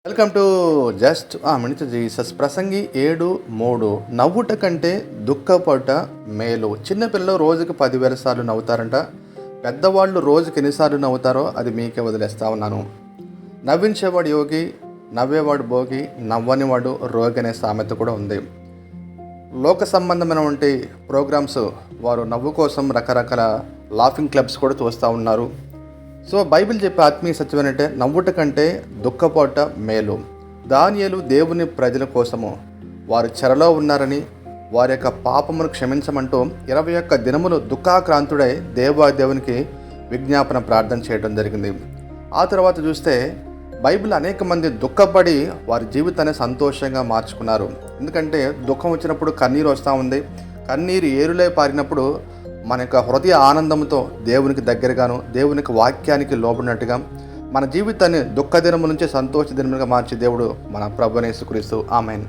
Welcome to just minute Jesus. ప్రసంగి 7:3. నవ్వుట కంటే దుఃఖపడుట మేలు. చిన్నపిల్లలు రోజుకి 10,000 సార్లు నవ్వుతారంట. పెద్దవాళ్ళు రోజుకి ఎన్నిసార్లు నవ్వుతారో అది మీకే వదిలేస్తా ఉన్నాను. నవ్వించేవాడు యోగి, నవ్వేవాడు భోగి, నవ్వనివాడు రోగి అనే సామెత కూడా ఉంది. లోక సంబంధమైనటువంటి ప్రోగ్రామ్స్ వారు నవ్వు కోసం రకరకాల లాఫింగ్ క్లబ్స్ కూడా చూస్తూ ఉన్నారు. సో బైబిల్ చెప్పే ఆత్మీయ సత్యం ఏంటంటే నవ్వుట కంటే దుఃఖపోట మేలు. దానియేలు దేవుని ప్రజల కోసము వారు చెరలో ఉన్నారని వారి యొక్క పాపమును క్షమించమంటూ 21 దినములు దుఃఖాక్రాంతుడై దేవాదేవునికి విజ్ఞాపన ప్రార్థన చేయడం జరిగింది. ఆ తర్వాత చూస్తే బైబిల్ అనేక మంది దుఃఖపడి వారి జీవితాన్ని సంతోషంగా మార్చుకున్నారు. ఎందుకంటే దుఃఖం వచ్చినప్పుడు కన్నీరు వస్తూ ఉంది. కన్నీరు ఏరులై పారినప్పుడు మన యొక్క హృదయ ఆనందంతో దేవునికి దగ్గరగాను దేవునికి వాక్యానికి లోబడినట్టుగా మన జీవితాన్ని దుఃఖ దినము నుంచి సంతోష దినములుగా మార్చే దేవుడు మన ప్రభువైన యేసుక్రీస్తు. ఆమేన్.